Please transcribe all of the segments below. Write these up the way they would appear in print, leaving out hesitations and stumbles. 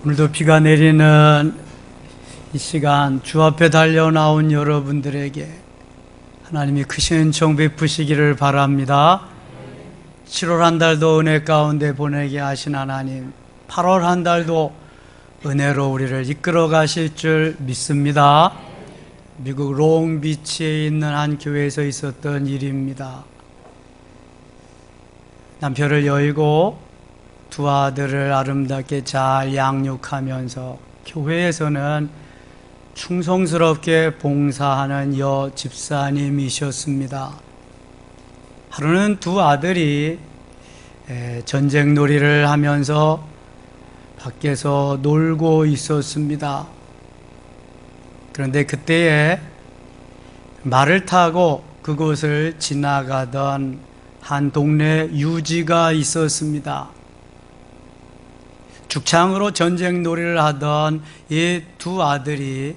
오늘도 비가 내리는 이 시간 주 앞에 달려 나온 여러분들에게 하나님이 크신 은총 베푸시기를 바랍니다. 7월 한 달도 은혜 가운데 보내게 하신 하나님, 8월 한 달도 은혜로 우리를 이끌어 가실 줄 믿습니다. 미국 롱비치에 있는 한 교회에서 있었던 일입니다. 남편을 여의고 두 아들을 아름답게 잘 양육하면서 교회에서는 충성스럽게 봉사하는 여 집사님이셨습니다. 하루는 두 아들이 전쟁놀이를 하면서 밖에서 놀고 있었습니다. 그런데 그때에 말을 타고 그곳을 지나가던 한 동네 유지가 있었습니다. 죽창으로 전쟁놀이를 하던 이 두 아들이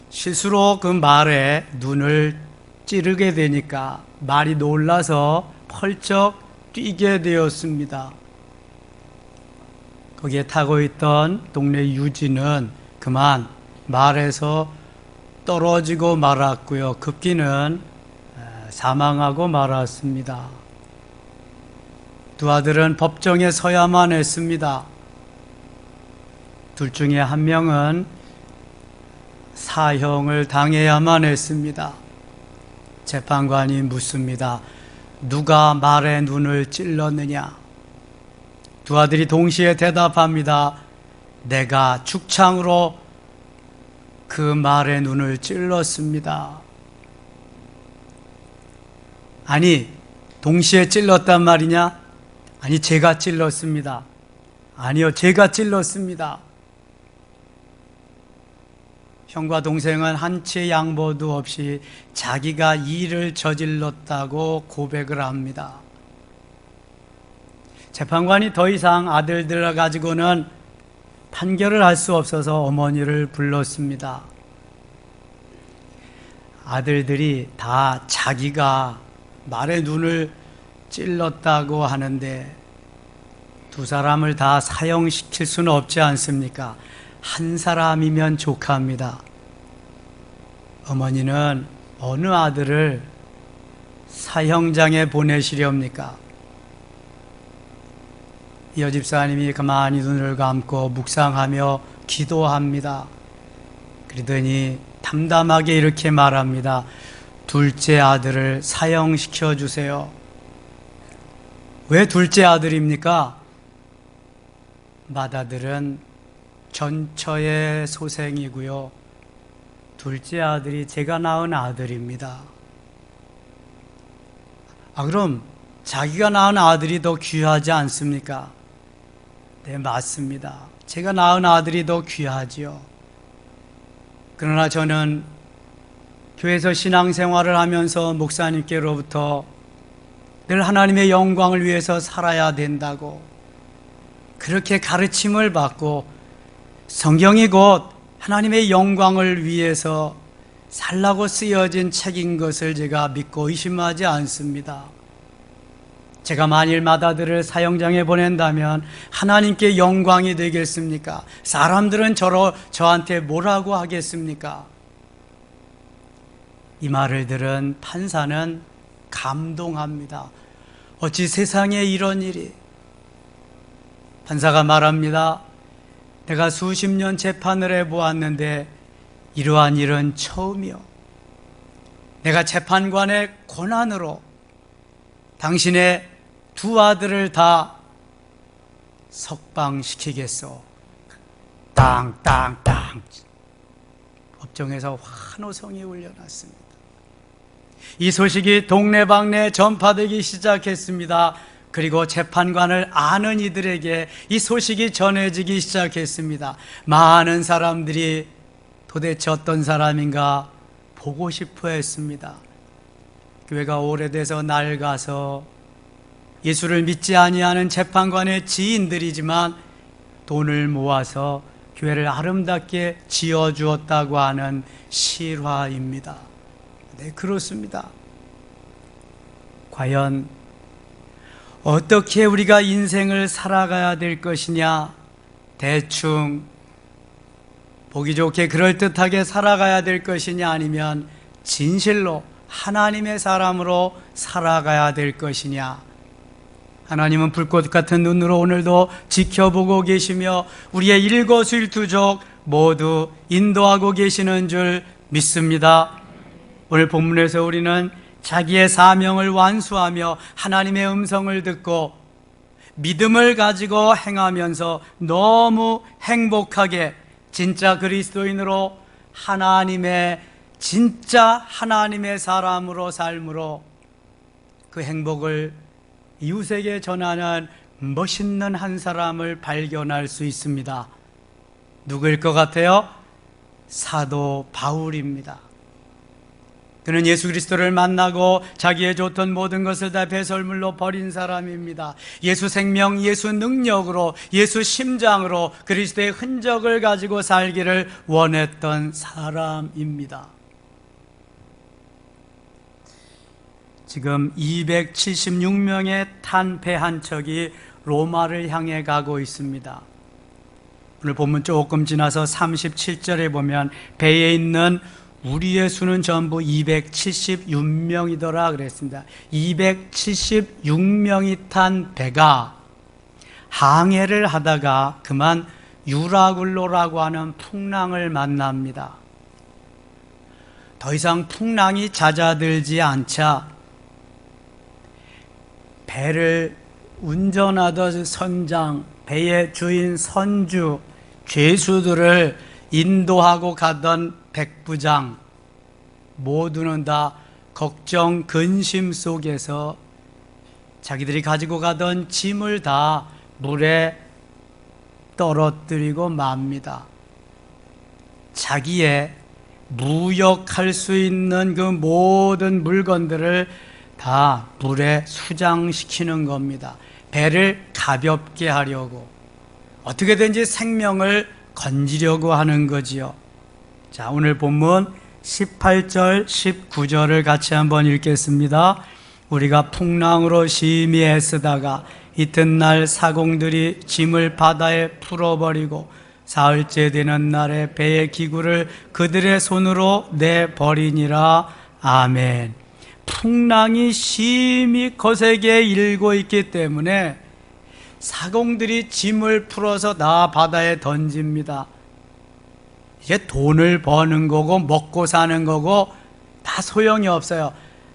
실수로 그 말에 눈을 찌르게 되니까 말이 놀라서 펄쩍 뛰게 되었습니다. 거기에 타고 있던 동네 유지는 그만 말에서 떨어지고 말았고요. 급기는 사망하고 말았습니다. 두 아들은 법정에 서야만 했습니다. 둘 중에 한 명은 사형을 당해야만 했습니다. 재판관이 묻습니다. 누가 말에 눈을 찔렀느냐? 두 아들이 동시에 대답합니다. 내가 죽창으로 그 말에 눈을 찔렀습니다. 아니, 동시에 찔렀단 말이냐? 아니, 제가 찔렀습니다. 아니요, 제가 찔렀습니다. 형과 동생은 한치의 양보도 없이 자기가 일을 저질렀다고 고백을 합니다. 재판관이 더 이상 아들들을 가지고는 판결을 할 수 없어서 어머니를 불렀습니다. 아들들이 다 자기가 말에 눈을 찔렀다고 하는데 두 사람을 다 사형시킬 수는 없지 않습니까? 한 사람이면 족합니다. 어머니는 어느 아들을 사형장에 보내시렵니까? 이 여집사님이 가만히 눈을 감고 묵상하며 기도합니다. 그러더니 담담하게 이렇게 말합니다. 둘째 아들을 사형시켜 주세요. 왜 둘째 아들입니까? 맏아들은 전처의 소생이고요. 둘째 아들이 제가 낳은 아들입니다. 그럼 자기가 낳은 아들이 더 귀하지 않습니까? 네, 맞습니다. 제가 낳은 아들이 더 귀하지요. 그러나 저는 교회에서 신앙생활을 하면서 목사님께로부터 늘 하나님의 영광을 위해서 살아야 된다고 그렇게 가르침을 받고 성경이 곧 하나님의 영광을 위해서 살라고 쓰여진 책인 것을 제가 믿고 의심하지 않습니다. 제가 만일 맏아들을 사형장에 보낸다면 하나님께 영광이 되겠습니까? 사람들은 저한테 뭐라고 하겠습니까? 이 말을 들은 판사는 감동합니다. 어찌 세상에 이런 일이? 판사가 말합니다. 내가 수십 년 재판을 해보았는데 이러한 일은 처음이요. 내가 재판관의 권한으로 당신의 두 아들을 다 석방시키겠소. 땅땅땅. 법정에서 환호성이 울려났습니다. 이 소식이 동네방네 전파되기 시작했습니다. 그리고 재판관을 아는 이들에게 이 소식이 전해지기 시작했습니다. 많은 사람들이 도대체 어떤 사람인가 보고 싶어 했습니다. 교회가 오래돼서 낡아서 예수를 믿지 아니하는 재판관의 지인들이지만 돈을 모아서 교회를 아름답게 지어주었다고 하는 실화입니다. 네, 그렇습니다. 과연 어떻게 우리가 인생을 살아가야 될 것이냐, 대충 보기 좋게 그럴듯하게 살아가야 될 것이냐, 아니면 진실로 하나님의 사람으로 살아가야 될 것이냐. 하나님은 불꽃 같은 눈으로 오늘도 지켜보고 계시며 우리의 일거수일투족 모두 인도하고 계시는 줄 믿습니다. 오늘 본문에서 우리는 자기의 사명을 완수하며 하나님의 음성을 듣고 믿음을 가지고 행하면서 너무 행복하게 진짜 그리스도인으로 진짜 하나님의 사람으로 삶으로 그 행복을 이웃에게 전하는 멋있는 한 사람을 발견할 수 있습니다. 누구일 것 같아요? 사도 바울입니다. 그는 예수 그리스도를 만나고 자기의 좋던 모든 것을 다 배설물로 버린 사람입니다. 예수 생명, 예수 능력으로, 예수 심장으로 그리스도의 흔적을 가지고 살기를 원했던 사람입니다. 지금 276명의 탄 배 한 척이 로마를 향해 가고 있습니다. 오늘 본문 조금 지나서 37절에 보면 배에 있는 우리의 수는 전부 276명이더라 그랬습니다. 276명이 탄 배가 항해를 하다가 그만 유라굴로라고 하는 풍랑을 만납니다. 더 이상 풍랑이 잦아들지 않자 배를 운전하던 선장, 배의 주인 선주, 죄수들을 인도하고 가던 백부장 모두는 다 걱정, 근심 속에서 자기들이 가지고 가던 짐을 다 물에 떨어뜨리고 맙니다. 자기의 무역할 수 있는 그 모든 물건들을 다 물에 수장시키는 겁니다. 배를 가볍게 하려고, 어떻게든지 생명을 건지려고 하는 거지요. 자, 오늘 본문 18절, 19절을 같이 한번 읽겠습니다. 우리가 풍랑으로 심히 애쓰다가 이튿날 사공들이 짐을 바다에 풀어버리고 사흘째 되는 날에 배의 기구를 그들의 손으로 내버리니라. 아멘. 풍랑이 심히 거세게 일고 있기 때문에 사공들이 짐을 풀어서 다 바다에 던집니다. 이게 돈을 버는 거고 먹고 사는 거고 다 소용이 없어요.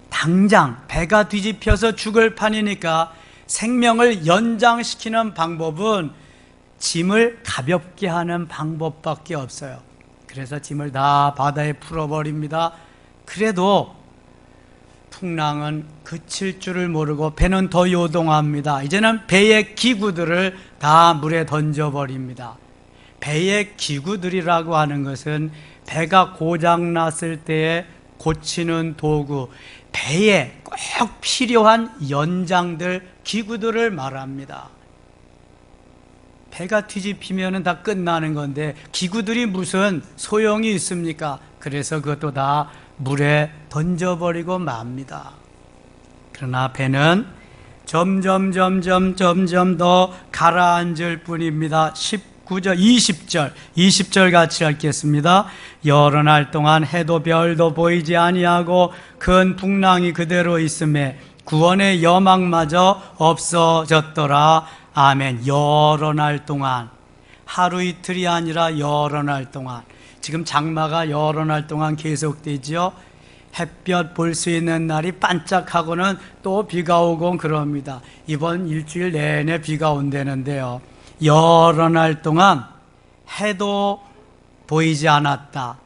당장 배가 뒤집혀서 죽을 판이니까 생명을 연장시키는 방법은 짐을 가볍게 하는 방법밖에 없어요. 그래서 짐을 다 바다에 풀어버립니다. 그래도 풍랑은 그칠 줄을 모르고 배는 더 요동합니다. 이제는 배의 기구들을 다 물에 던져버립니다. 배의 기구들이라고 하는 것은 배가 고장났을 때에 고치는 도구, 배에 꼭 필요한 연장들, 기구들을 말합니다. 배가 뒤집히면 다 끝나는 건데 기구들이 무슨 소용이 있습니까? 그래서 그것도 다 물에 던져버리고 맙니다. 그러나 배는 점점 더 가라앉을 뿐입니다. 19절, 20절 같이 읽겠습니다. 여러 날 동안 해도 별도 보이지 아니하고 큰 풍랑이 그대로 있음에 구원의 여망마저 없어졌더라. 아멘. 여러 날 동안, 하루 이틀이 아니라 여러 날 동안. 지금 장마가 여러 날 동안 계속되지요. 햇볕 볼 수 있는 날이 반짝하고는 또 비가 오고 그럽니다. 이번 일주일 내내 비가 온다는데요, 여러 날 동안 해도 보이지 않았다.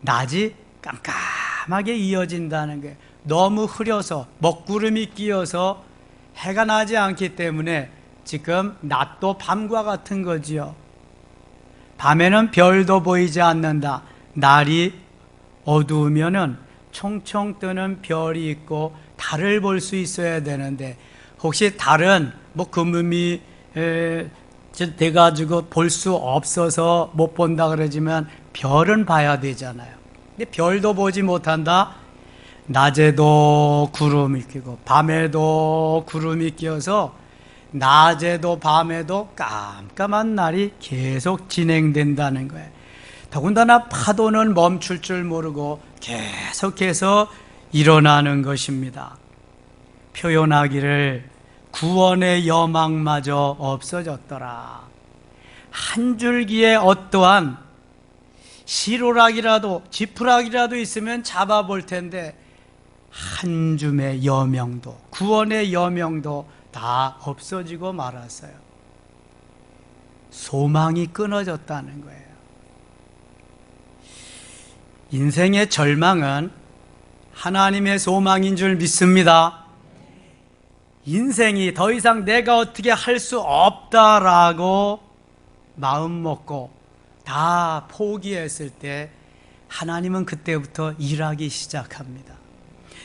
낮이 깜깜하게 이어진다는 거예요. 너무 흐려서 먹구름이 끼어서 해가 나지 않기 때문에 지금 낮도 밤과 같은 거지요. 밤에는 별도 보이지 않는다. 날이 어두우면은 총총 뜨는 별이 있고 달을 볼 수 있어야 되는데, 혹시 달은 뭐 그물이 돼가지고 볼 수 없어서 못 본다 그러지만 별은 봐야 되잖아요. 근데 별도 보지 못한다. 낮에도 구름이 끼고 밤에도 구름이 끼어서 낮에도 밤에도 깜깜한 날이 계속 진행된다는 거예요. 더군다나 파도는 멈출 줄 모르고 계속해서 일어나는 것입니다. 표현하기를 구원의 여망마저 없어졌더라. 한 줄기에 어떠한 시로락이라도 지푸락이라도 있으면 잡아볼 텐데 한 줌의 여명도, 구원의 여명도 다 없어지고 말았어요. 소망이 끊어졌다는 거예요. 인생의 절망은 하나님의 소망인 줄 믿습니다. 인생이 더 이상 내가 어떻게 할 수 없다라고 마음 먹고 다 포기했을 때 하나님은 그때부터 일하기 시작합니다.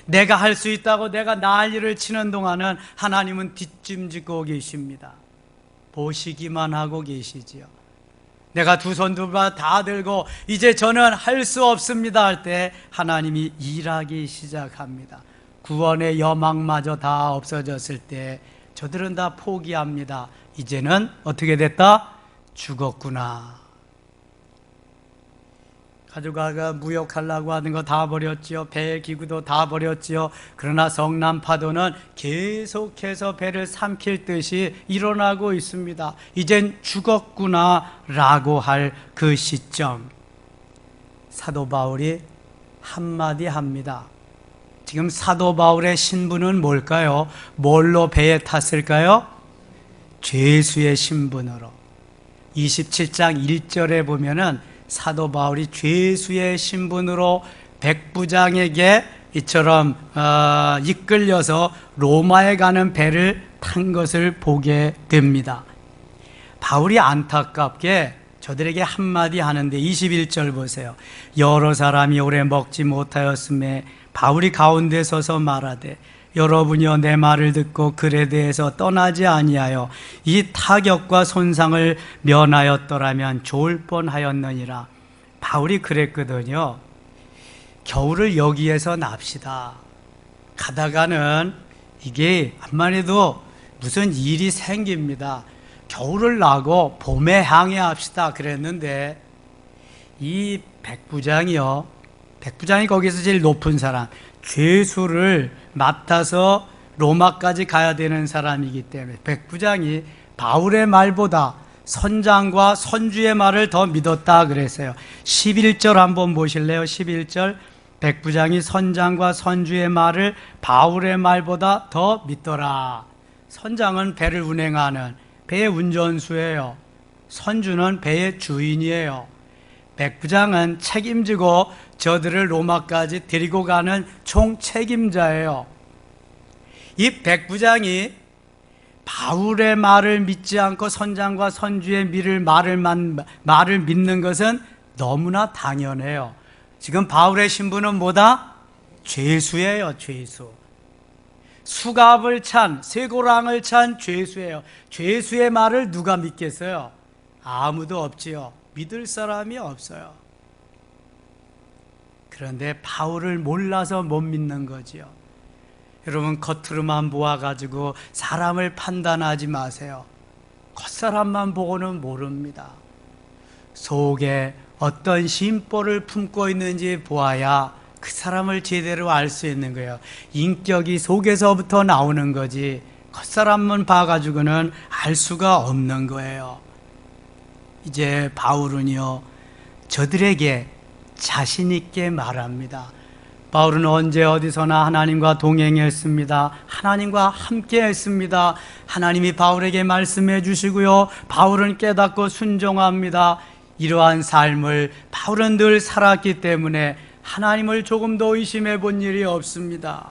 내가 할 수 있다고 내가 난리를 치는 동안은 하나님은 뒷짐지고 계십니다. 보시기만 하고 계시지요. 내가 두 손 두 발 다 들고 이제 저는 할 수 없습니다 할 때 하나님이 일하기 시작합니다. 구원의 여망마저 다 없어졌을 때 저들은 다 포기합니다. 이제는 어떻게 됐다? 죽었구나. 가족아가 무역하려고 하는 거 다 버렸지요. 배의 기구도 다 버렸지요. 그러나 성남 파도는 계속해서 배를 삼킬 듯이 일어나고 있습니다. 이젠 죽었구나 라고 할 그 시점, 사도 바울이 한마디 합니다. 지금 사도 바울의 신분은 뭘까요? 뭘로 배에 탔을까요? 죄수의 신분으로. 27장 1절에 보면은 사도 바울이 죄수의 신분으로 백부장에게 이처럼 이끌려서 로마에 가는 배를 탄 것을 보게 됩니다. 바울이 안타깝게 저들에게 한마디 하는데 21절 보세요. 여러 사람이 오래 먹지 못하였음에 바울이 가운데 서서 말하되 여러분이여 내 말을 듣고 글에 대해서 떠나지 아니하여 이 타격과 손상을 면하였더라면 좋을 뻔하였느니라. 바울이 그랬거든요. 겨울을 여기에서 납시다. 가다가는 이게 암만 해도 무슨 일이 생깁니다. 겨울을 나고 봄에 항해합시다 그랬는데 이 백부장이요, 백부장이 거기서 제일 높은 사람, 죄수를 맡아서 로마까지 가야 되는 사람이기 때문에 백부장이 바울의 말보다 선장과 선주의 말을 더 믿었다 그랬어요. 11절 한번 보실래요? 11절, 백부장이 선장과 선주의 말을 바울의 말보다 더 믿더라. 선장은 배를 운행하는 배의 운전수예요. 선주는 배의 주인이에요. 백부장은 책임지고 저들을 로마까지 데리고 가는 총책임자예요. 이 백부장이 바울의 말을 믿지 않고 선장과 선주의 말을 믿는 것은 너무나 당연해요. 지금 바울의 신분은 뭐다? 죄수예요, 죄수. 수갑을 찬, 쇠고랑을 찬 죄수예요. 죄수의 말을 누가 믿겠어요? 아무도 없지요. 믿을 사람이 없어요. 그런데 바울을 몰라서 못 믿는 거지요. 여러분, 겉으로만 보아가지고 사람을 판단하지 마세요. 겉사람만 보고는 모릅니다. 속에 어떤 심보를 품고 있는지 보아야 그 사람을 제대로 알 수 있는 거예요. 인격이 속에서부터 나오는 거지 겉사람만 봐가지고는 알 수가 없는 거예요. 이제 바울은요, 저들에게 자신 있게 말합니다. 바울은 언제 어디서나 하나님과 동행했습니다. 하나님과 함께 했습니다. 하나님이 바울에게 말씀해 주시고요, 바울은 깨닫고 순종합니다. 이러한 삶을 바울은 늘 살았기 때문에 하나님을 조금도 의심해 본 일이 없습니다.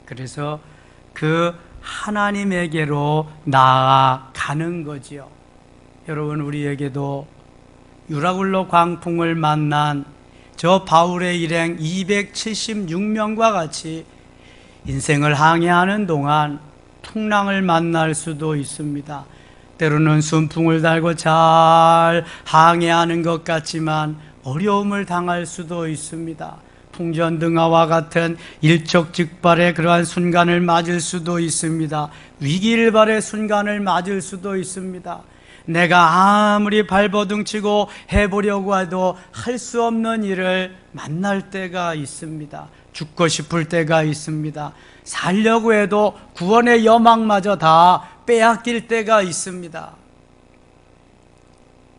그래서 그 하나님에게로 나아가는 거지요. 여러분, 우리에게도 유라굴로 광풍을 만난 저 바울의 일행 276명과 같이 인생을 항해하는 동안 풍랑을 만날 수도 있습니다. 때로는 순풍을 달고 잘 항해하는 것 같지만 어려움을 당할 수도 있습니다. 풍전등화와 같은 일촉즉발의 그러한 순간을 맞을 수도 있습니다. 위기일발의 순간을 맞을 수도 있습니다. 내가 아무리 발버둥치고 해보려고 해도 할 수 없는 일을 만날 때가 있습니다. 죽고 싶을 때가 있습니다. 살려고 해도 구원의 여망마저 다 빼앗길 때가 있습니다.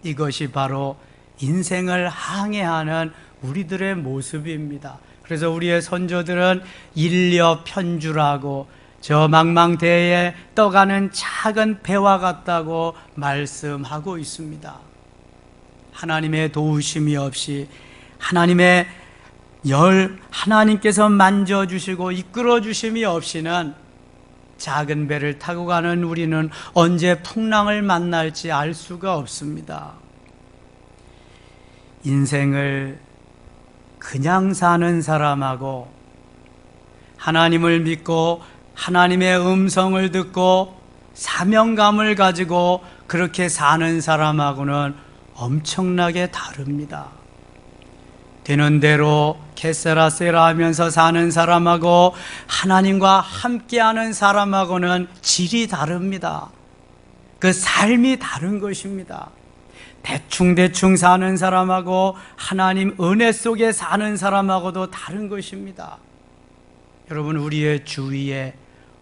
이것이 바로 인생을 항해하는 우리들의 모습입니다. 그래서 우리의 선조들은 인려 편주라고 저 망망대해에 떠가는 작은 배와 같다고 말씀하고 있습니다. 하나님의 도우심이 없이 하나님께서 만져주시고 이끌어주심이 없이는 작은 배를 타고 가는 우리는 언제 풍랑을 만날지 알 수가 없습니다. 인생을 그냥 사는 사람하고 하나님을 믿고 하나님의 음성을 듣고 사명감을 가지고 그렇게 사는 사람하고는 엄청나게 다릅니다. 되는 대로 게세라세라 하면서 사는 사람하고 하나님과 함께하는 사람하고는 질이 다릅니다. 그 삶이 다른 것입니다. 대충 사는 사람하고 하나님 은혜 속에 사는 사람하고도 다른 것입니다. 여러분, 우리의 주위에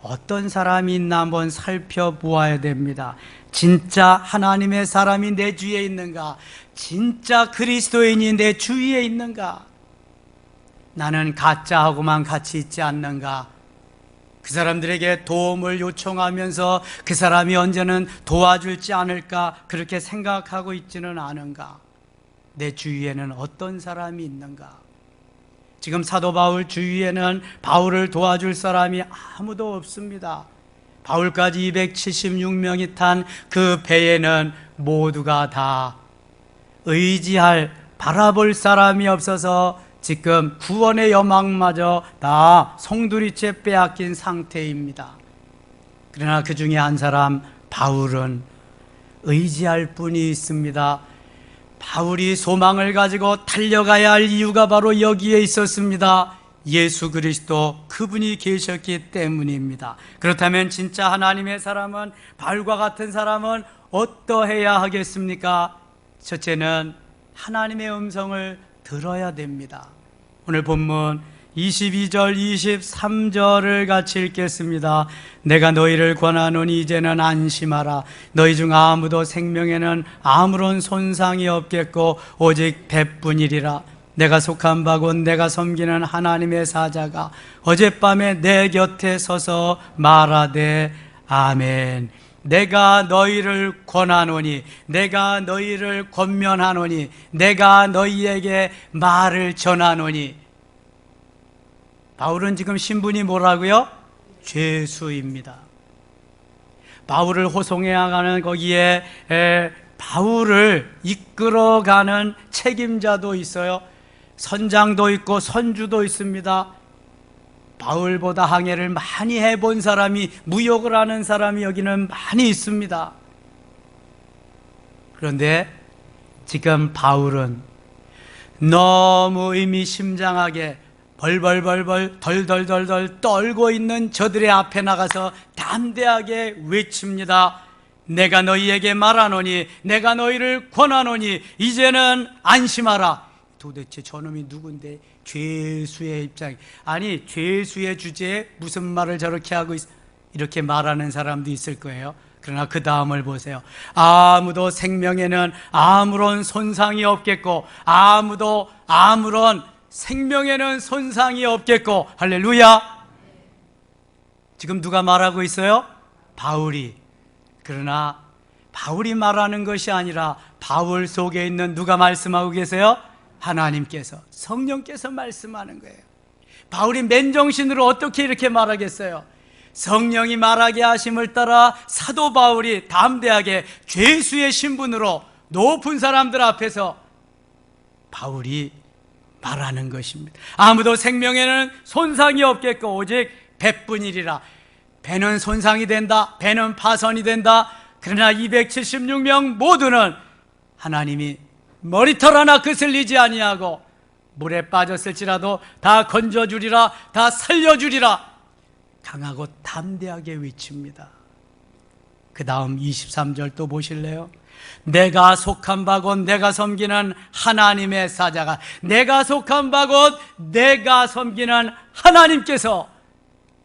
어떤 사람이 있나 한번 살펴보아야 됩니다. 진짜 하나님의 사람이 내 주위에 있는가? 진짜 그리스도인이 내 주위에 있는가? 나는 가짜하고만 같이 있지 않는가? 그 사람들에게 도움을 요청하면서 그 사람이 언제는 도와줄지 않을까 그렇게 생각하고 있지는 않은가? 내 주위에는 어떤 사람이 있는가? 지금 사도 바울 주위에는 바울을 도와줄 사람이 아무도 없습니다. 바울까지 276명이 탄 그 배에는 모두가 다 바라볼 사람이 없어서 지금 구원의 여망마저 다 송두리째 빼앗긴 상태입니다. 그러나 그 중에 한 사람 바울은 의지할 분이 있습니다. 바울이 소망을 가지고 달려가야 할 이유가 바로 여기에 있었습니다. 예수 그리스도, 그분이 계셨기 때문입니다. 그렇다면 진짜 하나님의 사람은, 바울과 같은 사람은 어떠해야 하겠습니까? 첫째는 하나님의 음성을 들어야 됩니다. 오늘 본문 22절 23절을 같이 읽겠습니다. 내가 너희를 권하노니 이제는 안심하라. 너희 중 아무도 생명에는 아무런 손상이 없겠고 오직 배뿐이리라. 내가 속한 바고 내가 섬기는 하나님의 사자가 어젯밤에 내 곁에 서서 말하되 아멘. 내가 너희를 권하노니, 내가 너희를 권면하노니, 내가 너희에게 말을 전하노니. 바울은 지금 신분이 뭐라고요? 죄수입니다. 바울을 호송해야 가는 거기에 바울을 이끌어가는 책임자도 있어요. 선장도 있고 선주도 있습니다. 바울보다 항해를 많이 해본 사람이, 무역을 하는 사람이 여기는 많이 있습니다. 그런데 지금 바울은 너무 의미심장하게 벌벌벌벌 덜덜덜덜 떨고 있는 저들의 앞에 나가서 담대하게 외칩니다. 내가 너희에게 말하노니, 내가 너희를 권하노니 이제는 안심하라. 도대체 저놈이 누군데? 죄수의 입장, 아니 죄수의 주제에 무슨 말을 저렇게 하고 이렇게 말하는 사람도 있을 거예요. 그러나 그 다음을 보세요. 아무도 생명에는 아무런 손상이 없겠고, 아무런 생명에는 손상이 없겠고. 할렐루야. 지금 누가 말하고 있어요? 바울이. 그러나 바울이 말하는 것이 아니라 바울 속에 있는 누가 말씀하고 계세요? 하나님께서, 성령께서 말씀하는 거예요. 바울이 맨정신으로 어떻게 이렇게 말하겠어요? 성령이 말하게 하심을 따라 사도 바울이 담대하게 죄수의 신분으로 높은 사람들 앞에서 바울이 말하는 것입니다. 아무도 생명에는 손상이 없겠고 오직 배뿐이리라. 배는 손상이 된다, 배는 파손이 된다. 그러나 276명 모두는 하나님이 머리털 하나 그슬리지 아니하고 물에 빠졌을지라도 다 건져주리라, 다 살려주리라. 강하고 담대하게 외칩니다. 그 다음 23절 또 보실래요? 내가 속한 바 곧 내가 섬기는 하나님의 사자가, 내가 속한 바 곧 내가 섬기는 하나님께서,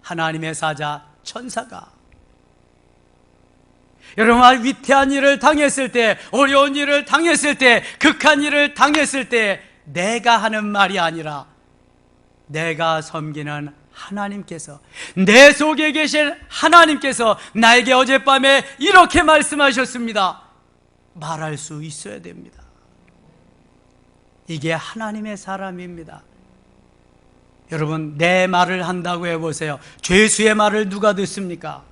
하나님의 사자 천사가, 여러분 위태한 일을 당했을 때, 어려운 일을 당했을 때, 극한 일을 당했을 때 내가 하는 말이 아니라 내가 섬기는 하나님께서, 내 속에 계신 하나님께서 나에게 어젯밤에 이렇게 말씀하셨습니다. 말할 수 있어야 됩니다. 이게 하나님의 사람입니다. 여러분, 내 말을 한다고 해보세요. 죄수의 말을 누가 듣습니까?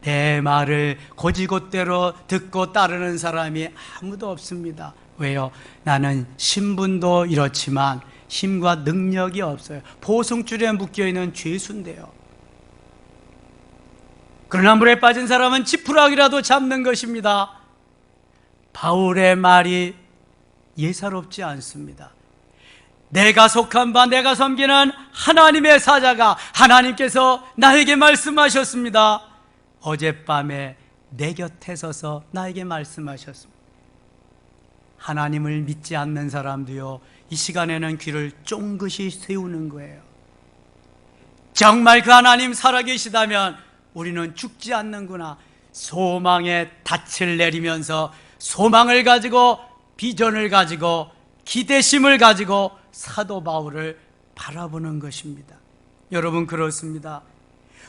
내 말을 곧이곧대로 듣고 따르는 사람이 아무도 없습니다. 왜요? 나는 신분도 이렇지만 힘과 능력이 없어요. 보송줄에 묶여있는 죄수인데요. 그러나 물에 빠진 사람은 지푸라기라도 잡는 것입니다. 바울의 말이 예사롭지 않습니다. 내가 속한 바, 내가 섬기는 하나님의 사자가, 하나님께서 나에게 말씀하셨습니다. 어젯밤에 내 곁에 서서 나에게 말씀하셨습니다. 하나님을 믿지 않는 사람도요, 이 시간에는 귀를 쫑긋이 세우는 거예요. 정말 그 하나님 살아계시다면 우리는 죽지 않는구나. 소망의 닻을 내리면서 소망을 가지고, 비전을 가지고, 기대심을 가지고 사도 바울을 바라보는 것입니다. 여러분, 그렇습니다.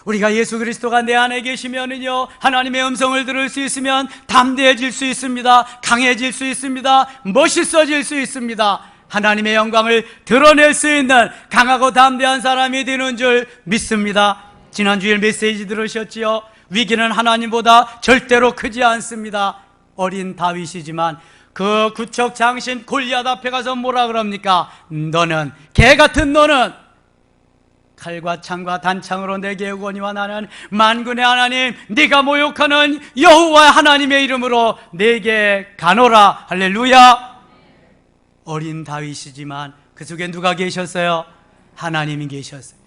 우리가 예수 그리스도가 내 안에 계시면은요, 하나님의 음성을 들을 수 있으면 담대해질 수 있습니다. 강해질 수 있습니다. 멋있어질 수 있습니다. 하나님의 영광을 드러낼 수 있는 강하고 담대한 사람이 되는 줄 믿습니다. 지난주에 메시지 들으셨지요? 위기는 하나님보다 절대로 크지 않습니다. 어린 다윗이지만 그 구척 장신 골리앗 앞에 가서 뭐라 그럽니까? 너는, 개 같은 너는 칼과 창과 단창으로 내게 오거니와 나는 만군의 하나님, 네가 모욕하는 여호와 하나님의 이름으로 내게 가노라. 할렐루야. 어린 다윗이지만 그 속에 누가 계셨어요? 하나님이 계셨어요.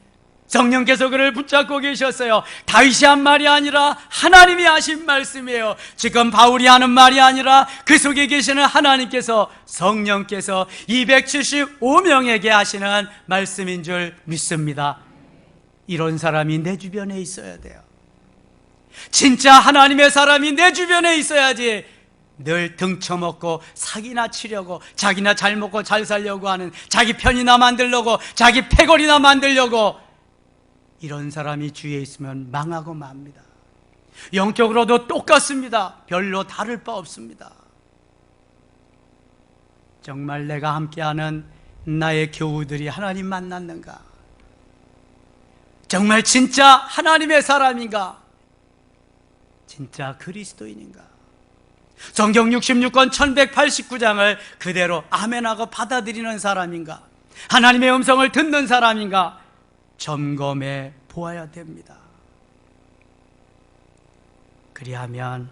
성령께서 그를 붙잡고 계셨어요. 다윗이 한 말이 아니라 하나님이 하신 말씀이에요. 지금 바울이 하는 말이 아니라 그 속에 계시는 하나님께서, 성령께서 275명에게 하시는 말씀인 줄 믿습니다. 이런 사람이 내 주변에 있어야 돼요. 진짜 하나님의 사람이 내 주변에 있어야지 늘 등쳐먹고 사기나 치려고, 자기나 잘 먹고 잘 살려고 하는, 자기 편이나 만들려고, 자기 패거리나 만들려고, 이런 사람이 주위에 있으면 망하고 맙니다. 영적으로도 똑같습니다. 별로 다를 바 없습니다. 정말 내가 함께하는 나의 교우들이 하나님 만났는가? 정말 진짜 하나님의 사람인가? 진짜 그리스도인인가? 성경 66권 1189장을 그대로 아멘하고 받아들이는 사람인가? 하나님의 음성을 듣는 사람인가? 점검해 보아야 됩니다. 그리하면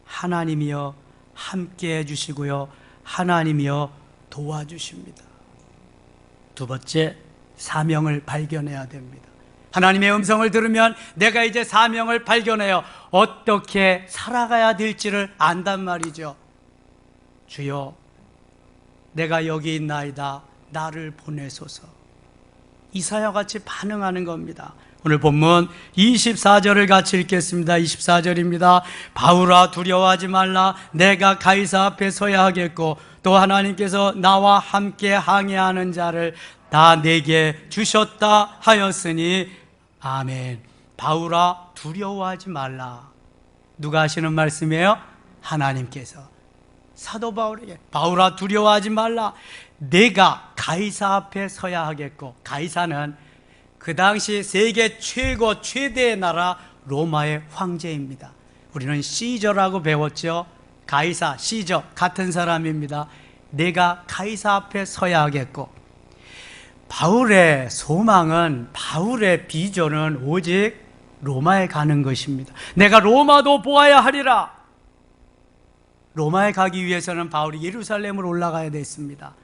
하나님이여 함께 해주시고요, 하나님이여 도와주십니다. 두 번째, 사명을 발견해야 됩니다. 하나님의 음성을 들으면 내가 이제 사명을 발견해요. 어떻게 살아가야 될지를 안단 말이죠. 주여, 내가 여기 있나이다. 나를 보내소서. 이사야와 같이 반응하는 겁니다. 오늘 본문 24절을 같이 읽겠습니다. 24절입니다. 바울아, 두려워하지 말라. 내가 가이사 앞에 서야 하겠고 또 하나님께서 나와 함께 항해하는 자를 다 내게 주셨다 하였으니 아멘. 바울아, 두려워하지 말라. 누가 하시는 말씀이에요? 하나님께서 사도 바울에게, 바울아 두려워하지 말라. 내가 가이사 앞에 서야 하겠고, 가이사는 그 당시 세계 최고 최대의 나라 로마의 황제입니다. 우리는 시저라고 배웠죠. 가이사, 시저 같은 사람입니다. 내가 가이사 앞에 서야 하겠고, 바울의 소망은, 바울의 비전은 오직 로마에 가는 것입니다. 내가 로마도 보아야 하리라. 로마에 가기 위해서는 바울이 예루살렘으로 올라가야 됐습니다.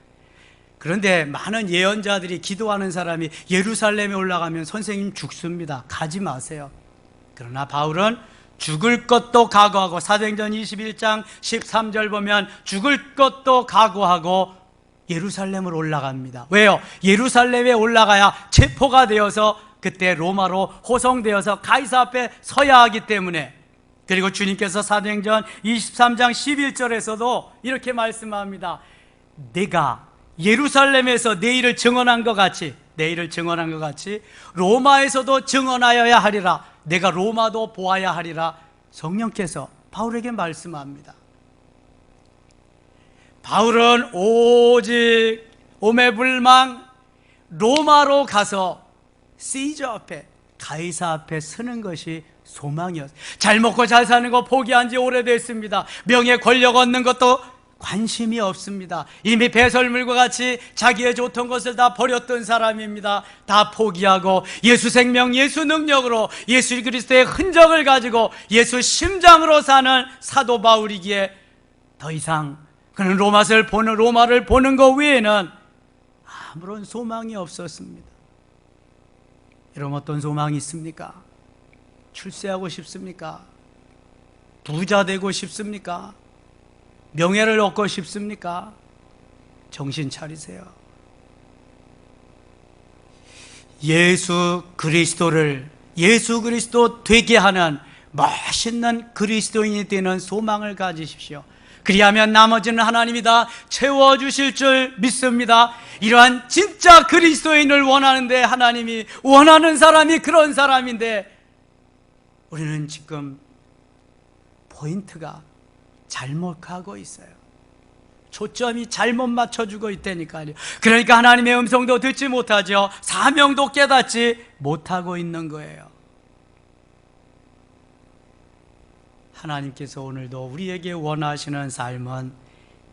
그런데 많은 예언자들이 기도하는 사람이 예루살렘에 올라가면 선생님 죽습니다. 가지 마세요. 그러나 바울은 죽을 것도 각오하고 사도행전 21장 13절 보면 죽을 것도 각오하고 예루살렘으로 올라갑니다. 왜요? 예루살렘에 올라가야 체포가 되어서 그때 로마로 호송되어서 가이사 앞에 서야 하기 때문에. 그리고 주님께서 사도행전 23장 11절에서도 이렇게 말씀합니다. 내가 예루살렘에서 내 일을 증언한 것 같이 로마에서도 증언하여야 하리라. 내가 로마도 보아야 하리라. 성령께서 바울에게 말씀합니다. 바울은 오직 오매불망 로마로 가서 시저 앞에, 가이사 앞에 서는 것이 소망이었어요. 잘 먹고 잘 사는 거 포기한 지 오래됐습니다. 명예 권력 얻는 것도 관심이 없습니다. 이미 배설물과 같이 자기의 좋던 것을 다 버렸던 사람입니다. 다 포기하고 예수 생명, 예수 능력으로 예수 그리스도의 흔적을 가지고 예수 심장으로 사는 사도 바울이기에 더 이상 그는 로마를 보는 것 외에는 아무런 소망이 없었습니다. 여러분, 어떤 소망이 있습니까? 출세하고 싶습니까? 부자 되고 싶습니까? 명예를 얻고 싶습니까? 정신 차리세요. 예수 그리스도 되게 하는 멋있는 그리스도인이 되는 소망을 가지십시오. 그리하면 나머지는 하나님이 다 채워주실 줄 믿습니다. 이러한 진짜 그리스도인을 원하는데, 하나님이 원하는 사람이 그런 사람인데, 우리는 지금 포인트가 잘못 가고 있어요. 초점이 잘못 맞춰주고 있다니까요. 그러니까 하나님의 음성도 듣지 못하죠. 사명도 깨닫지 못하고 있는 거예요. 하나님께서 오늘도 우리에게 원하시는 삶은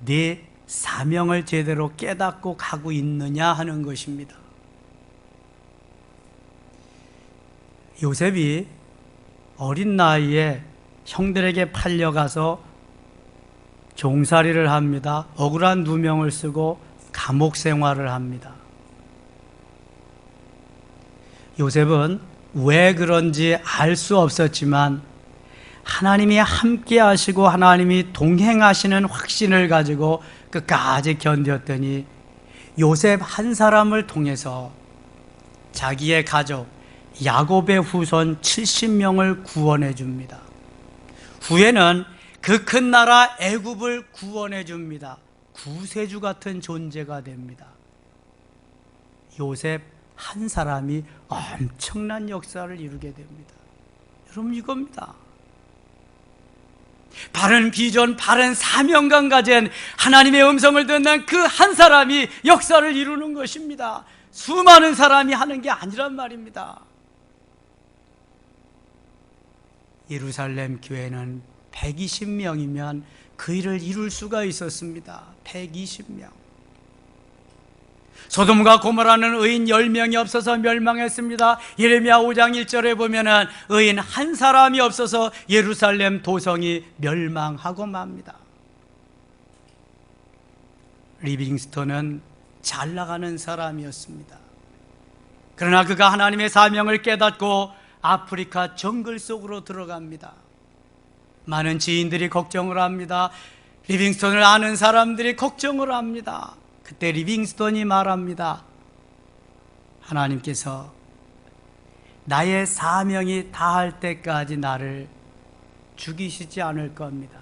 내 사명을 제대로 깨닫고 가고 있느냐 하는 것입니다. 요셉이 어린 나이에 형들에게 팔려가서 종살이를 합니다. 억울한 누명을 쓰고 감옥 생활을 합니다. 요셉은 왜 그런지 알 수 없었지만 하나님이 함께 하시고 하나님이 동행하시는 확신을 가지고 끝까지 견뎠더니 요셉 한 사람을 통해서 자기의 가족 야곱의 후손 70명을 구원해 줍니다. 후에는 그 큰 나라 애굽을 구원해 줍니다. 구세주 같은 존재가 됩니다. 요셉 한 사람이 엄청난 역사를 이루게 됩니다. 여러분, 이겁니다. 바른 비전, 바른 사명감 가진 하나님의 음성을 듣는 그 한 사람이 역사를 이루는 것입니다. 수많은 사람이 하는 게 아니란 말입니다. 예루살렘 교회는 120명이면 그 일을 이룰 수가 있었습니다. 120명. 소돔과 고모라는 의인 10명이 없어서 멸망했습니다. 예레미야 5장 1절에 보면은 의인 한 사람이 없어서 예루살렘 도성이 멸망하고 맙니다. 리빙스턴은 잘 나가는 사람이었습니다. 그러나 그가 하나님의 사명을 깨닫고 아프리카 정글 속으로 들어갑니다. 많은 지인들이 걱정을 합니다. 리빙스턴을 아는 사람들이 걱정을 합니다. 그때 리빙스턴이 말합니다. 하나님께서 나의 사명이 다할 때까지 나를 죽이시지 않을 겁니다.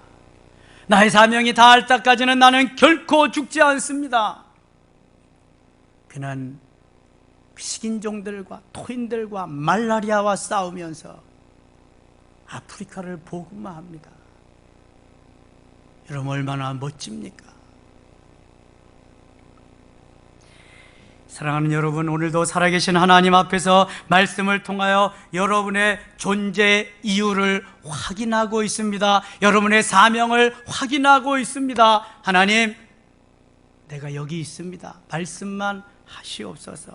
나의 사명이 다할 때까지는 나는 결코 죽지 않습니다. 그는 식인종들과 토인들과 말라리아와 싸우면서 아프리카를 복음화합니다. 여러분, 얼마나 멋집니까? 사랑하는 여러분, 오늘도 살아계신 하나님 앞에서 말씀을 통하여 여러분의 존재 이유를 확인하고 있습니다. 여러분의 사명을 확인하고 있습니다. 하나님, 내가 여기 있습니다. 말씀만 하시옵소서.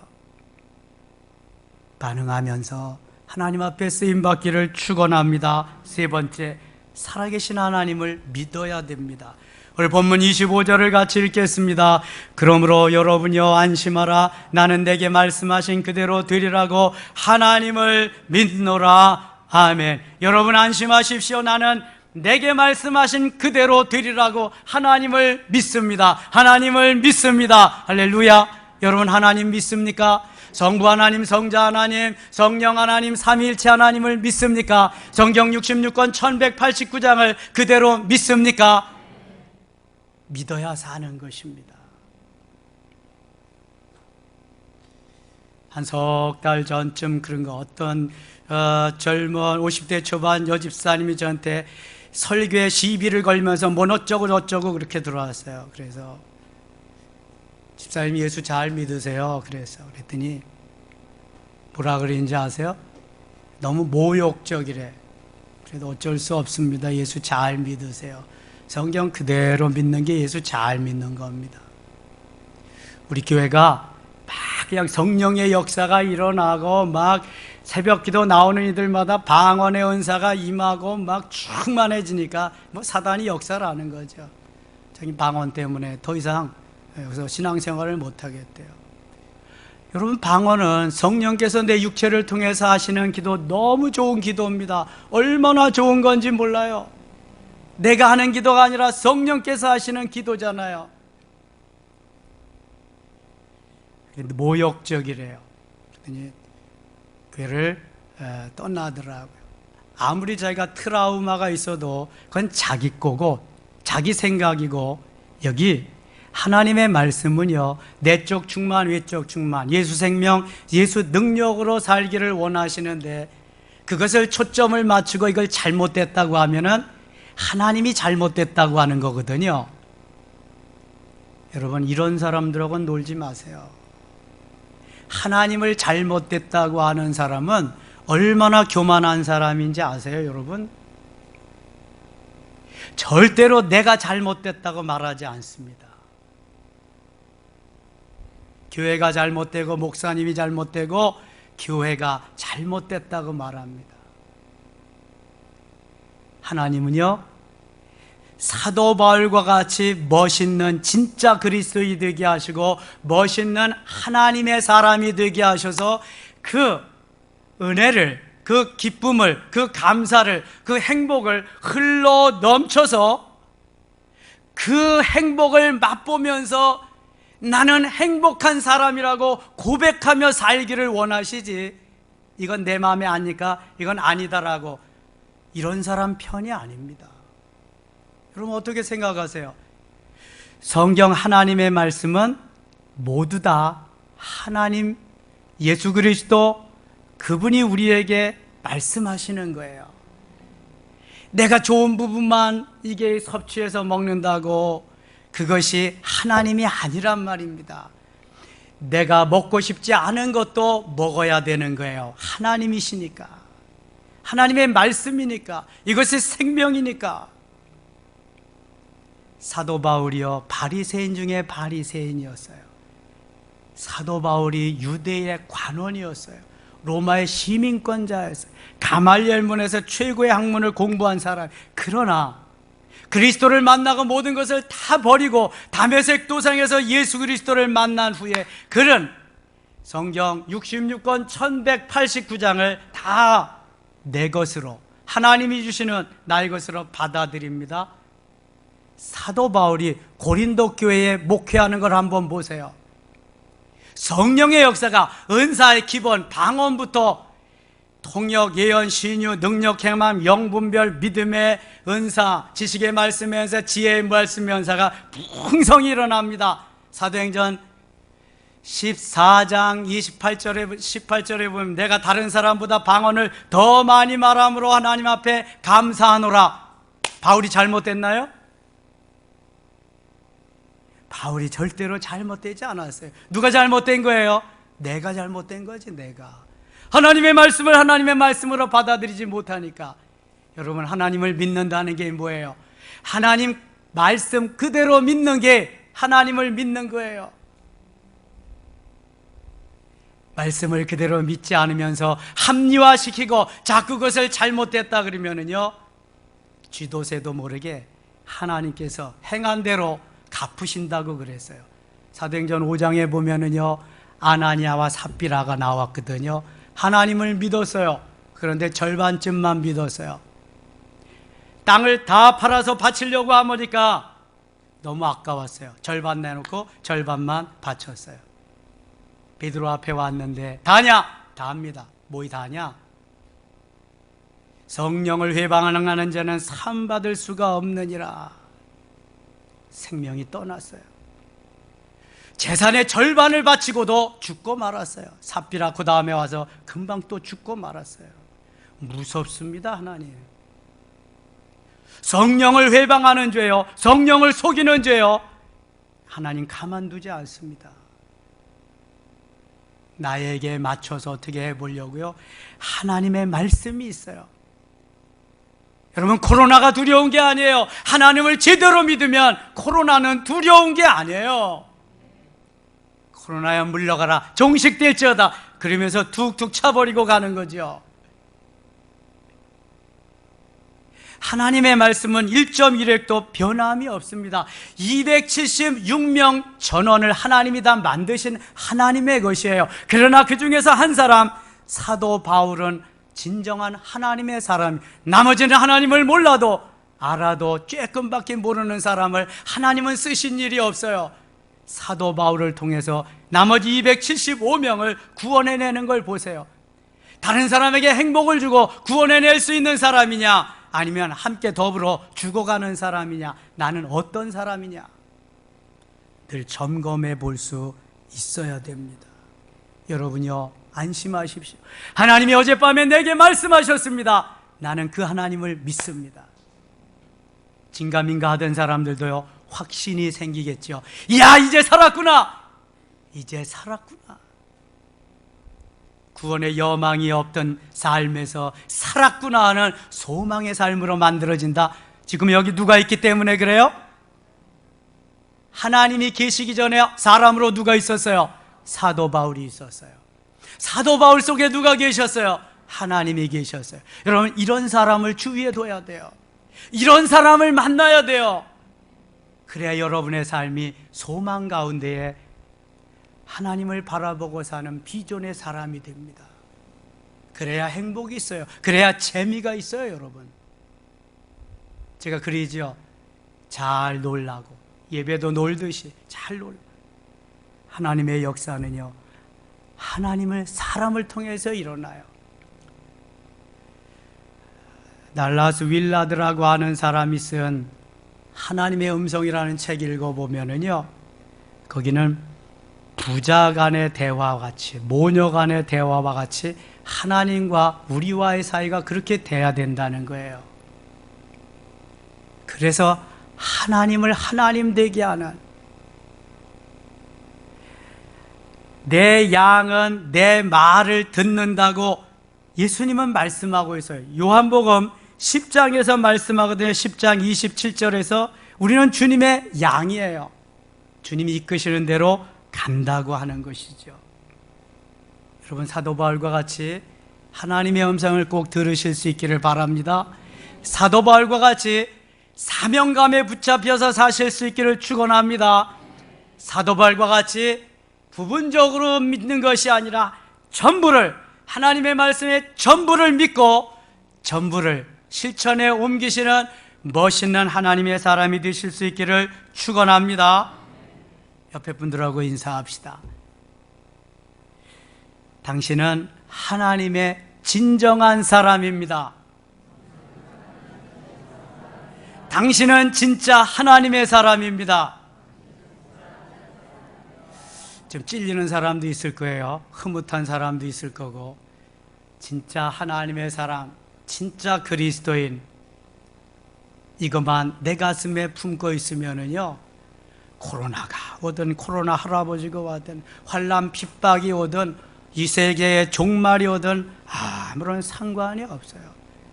반응하면서 하나님 앞에 쓰임받기를 축원합니다. 세 번째, 살아계신 하나님을 믿어야 됩니다. 오늘 본문 25절을 같이 읽겠습니다. 그러므로 여러분이여 안심하라. 나는 내게 말씀하신 그대로 되리라고 하나님을 믿노라. 아멘. 여러분 안심하십시오. 나는 내게 말씀하신 그대로 되리라고 하나님을 믿습니다. 하나님을 믿습니다. 할렐루야. 여러분 하나님 믿습니까? 성부 하나님, 성자 하나님, 성령 하나님, 삼위일체 하나님을 믿습니까? 성경 66권 1189장을 그대로 믿습니까? 믿어야 사는 것입니다. 한 석 달 전쯤 그런 거 어떤 젊은 50대 초반 여집사님이 저한테 설교에 시비를 걸면서 뭐 어쩌고 저쩌고 그렇게 들어왔어요. 그래서 집사님이 예수 잘 믿으세요? 그랬더니 뭐라 그랬는지 아세요? 너무 모욕적이래. 그래도 어쩔 수 없습니다. 예수 잘 믿으세요. 성경 그대로 믿는 게 예수 잘 믿는 겁니다. 우리 교회가 막 그냥 성령의 역사가 일어나고 막 새벽 기도 나오는 이들마다 방언의 은사가 임하고 막 충만해지니까 뭐 사단이 역사를 하는 거죠. 자기 방언 때문에 더 이상 여기서 신앙생활을 못 하겠대요. 여러분 방언은 성령께서 내 육체를 통해서 하시는 기도 너무 좋은 기도입니다. 얼마나 좋은 건지 몰라요. 내가 하는 기도가 아니라 성령께서 하시는 기도잖아요. 모욕적이래요. 그랬더니 교회를 떠나더라고요. 아무리 자기가 트라우마가 있어도 그건 자기 거고 자기 생각이고, 여기 하나님의 말씀은요, 내적 충만 외적 충만, 예수 생명 예수 능력으로 살기를 원하시는데 그것을 초점을 맞추고 이걸 잘못됐다고 하면은 하나님이 잘못됐다고 하는 거거든요. 여러분 이런 사람들하고는 놀지 마세요. 하나님을 잘못됐다고 하는 사람은 얼마나 교만한 사람인지 아세요, 여러분? 절대로 내가 잘못됐다고 말하지 않습니다. 교회가 잘못되고 목사님이 잘못되고 교회가 잘못됐다고 말합니다. 하나님은요, 사도 바울과 같이 멋있는 진짜 그리스도인이 되게 하시고 멋있는 하나님의 사람이 되게 하셔서 그 은혜를, 그 기쁨을, 그 감사를, 그 행복을 흘러 넘쳐서 그 행복을 맛보면서 나는 행복한 사람이라고 고백하며 살기를 원하시지, 이건 내 마음에 아니까 이건 아니다라고 이런 사람 편이 아닙니다. 여러분 어떻게 생각하세요? 성경 하나님의 말씀은 모두 다 하나님 예수 그리스도 그분이 우리에게 말씀하시는 거예요. 내가 좋은 부분만 이게 섭취해서 먹는다고 그것이 하나님이 아니란 말입니다. 내가 먹고 싶지 않은 것도 먹어야 되는 거예요. 하나님이시니까, 하나님의 말씀이니까, 이것이 생명이니까. 사도 바울이요, 바리새인 중에 바리새인이었어요. 사도 바울이 유대의 관원이었어요. 로마의 시민권자였어요. 가말리엘 문에서 최고의 학문을 공부한 사람. 그러나 그리스도를 만나고 모든 것을 다 버리고 다메섹 도상에서 예수 그리스도를 만난 후에 그는 성경 66권 1189장을 다 내 것으로, 하나님이 주시는 나의 것으로 받아들입니다. 사도 바울이 고린도 교회에 목회하는 걸 한번 보세요. 성령의 역사가 은사의 기본, 방언부터 통역, 예언, 신유, 능력, 행함, 영분별, 믿음의 은사, 지식의 말씀에서 지혜의 말씀 연사가 풍성히 일어납니다. 사도행전 14장 18절에 보면 내가 다른 사람보다 방언을 더 많이 말함으로 하나님 앞에 감사하노라. 바울이 잘못됐나요? 바울이 절대로 잘못되지 않았어요. 누가 잘못된 거예요? 내가 잘못된 거지, 내가. 하나님의 말씀을 하나님의 말씀으로 받아들이지 못하니까. 여러분 하나님을 믿는다는 게 뭐예요? 하나님 말씀 그대로 믿는 게 하나님을 믿는 거예요. 말씀을 그대로 믿지 않으면서 합리화시키고 자꾸 그것을 잘못됐다 그러면은요, 쥐도새도 모르게 하나님께서 행한 대로 갚으신다고 그랬어요. 사도행전 5장에 보면은요, 아나니아와 삽비라가 나왔거든요. 하나님을 믿었어요. 그런데 절반쯤만 믿었어요. 땅을 다 팔아서 바치려고 하니까 너무 아까웠어요. 절반 내놓고 절반만 바쳤어요. 베드로 앞에 왔는데 다냐? 다합니다. 뭐이 다냐? 성령을 회방하는 자는 상 받을 수가 없느니라. 생명이 떠났어요. 재산의 절반을 바치고도 죽고 말았어요. 삽비라 그 다음에 와서 금방 또 죽고 말았어요. 무섭습니다, 하나님. 성령을 회방하는 죄요, 성령을 속이는 죄요, 하나님 가만두지 않습니다. 나에게 맞춰서 어떻게 해보려고요? 하나님의 말씀이 있어요. 여러분, 코로나가 두려운 게 아니에요. 하나님을 제대로 믿으면 코로나는 두려운 게 아니에요. 코로나야 물러가라, 종식될지어다 그러면서 툭툭 차버리고 가는 거죠. 하나님의 말씀은 1.1획도 변함이 없습니다. 276명 전원을 하나님이 다 만드신 하나님의 것이에요. 그러나 그 중에서 한 사람, 사도 바울은 진정한 하나님의 사람, 나머지는 하나님을 몰라도 알아도 조금밖에 모르는 사람을 하나님은 쓰신 일이 없어요. 사도 바울을 통해서 나머지 275명을 구원해내는 걸 보세요. 다른 사람에게 행복을 주고 구원해낼 수 있는 사람이냐, 아니면 함께 더불어 죽어가는 사람이냐, 나는 어떤 사람이냐, 늘 점검해 볼 수 있어야 됩니다. 여러분요, 안심하십시오. 하나님이 어젯밤에 내게 말씀하셨습니다. 나는 그 하나님을 믿습니다. 진가민가 하던 사람들도요, 확신이 생기겠죠. 야, 이제 살았구나, 이제 살았구나. 구원의 여망이 없던 삶에서 살았구나 하는 소망의 삶으로 만들어진다. 지금 여기 누가 있기 때문에 그래요? 하나님이 계시기 전에 사람으로 누가 있었어요? 사도 바울이 있었어요. 사도 바울 속에 누가 계셨어요? 하나님이 계셨어요. 여러분, 이런 사람을 주위에 둬야 돼요. 이런 사람을 만나야 돼요. 그래야 여러분의 삶이 소망 가운데에 하나님을 바라보고 사는 비전의 사람이 됩니다. 그래야 행복이 있어요. 그래야 재미가 있어요, 여러분. 제가 그러지요. 잘 놀라고, 예배도 놀듯이 잘 놀라. 하나님의 역사는요, 하나님을, 사람을 통해서 일어나요. 달라스 윌라드라고 하는 사람이 쓴 하나님의 음성이라는 책 읽어보면은요, 거기는 부자 간의 대화와 같이, 모녀 간의 대화와 같이 하나님과 우리와의 사이가 그렇게 돼야 된다는 거예요. 그래서 하나님을 하나님 되게 하는, 내 양은 내 말을 듣는다고 예수님은 말씀하고 있어요. 요한복음 10장에서 말씀하거든요. 10장 27절에서 우리는 주님의 양이에요. 주님이 이끄시는 대로 간다고 하는 것이죠. 여러분, 사도 바울과 같이 하나님의 음성을 꼭 들으실 수 있기를 바랍니다. 사도 바울과 같이 사명감에 붙잡혀서 사실 수 있기를 축원합니다. 사도 바울과 같이 부분적으로 믿는 것이 아니라 전부를, 하나님의 말씀에 전부를 믿고 전부를 실천에 옮기시는 멋있는 하나님의 사람이 되실 수 있기를 축원합니다. 옆에 분들하고 인사합시다. 당신은 하나님의 진정한 사람입니다. 당신은 진짜 하나님의 사람입니다. 지금 찔리는 사람도 있을 거예요. 흐뭇한 사람도 있을 거고, 진짜 하나님의 사람, 진짜 그리스도인, 이것만 내 가슴에 품고 있으면은요, 코로나가 오든, 코로나 할아버지가 오든, 환난 핍박이 오든, 이 세계의 종말이 오든 아무런 상관이 없어요.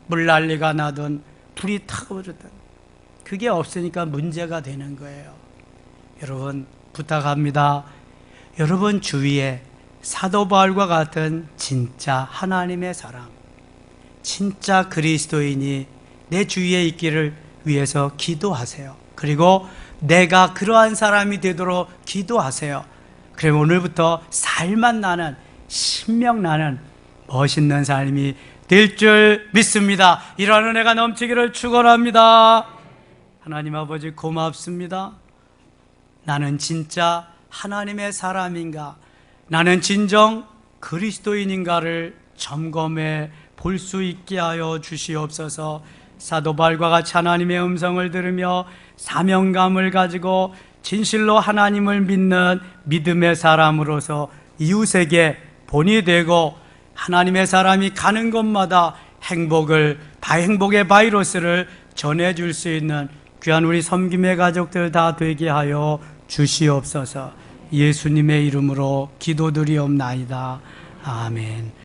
물난리가 나든 불이 타오르든 그게 없으니까 문제가 되는 거예요. 여러분, 부탁합니다. 여러분 주위에 사도 바울과 같은 진짜 하나님의 사람, 진짜 그리스도인이 내 주위에 있기를 위해서 기도하세요. 그리고 내가 그러한 사람이 되도록 기도하세요. 그럼 오늘부터 살맛 나는, 신명 나는 멋있는 삶이 될 줄 믿습니다. 이러한 은혜가 넘치기를 축원합니다. 하나님 아버지 고맙습니다. 나는 진짜 하나님의 사람인가, 나는 진정 그리스도인인가를 점검해 볼 수 있게 하여 주시옵소서. 사도 바울과 같이 하나님의 음성을 들으며 사명감을 가지고 진실로 하나님을 믿는 믿음의 사람으로서 이웃에게 본이 되고 하나님의 사람이 가는 곳마다 행복의 바이러스를 전해줄 수 있는 귀한 우리 섬김의 가족들 다 되게 하여 주시옵소서. 예수님의 이름으로 기도드리옵나이다. 아멘.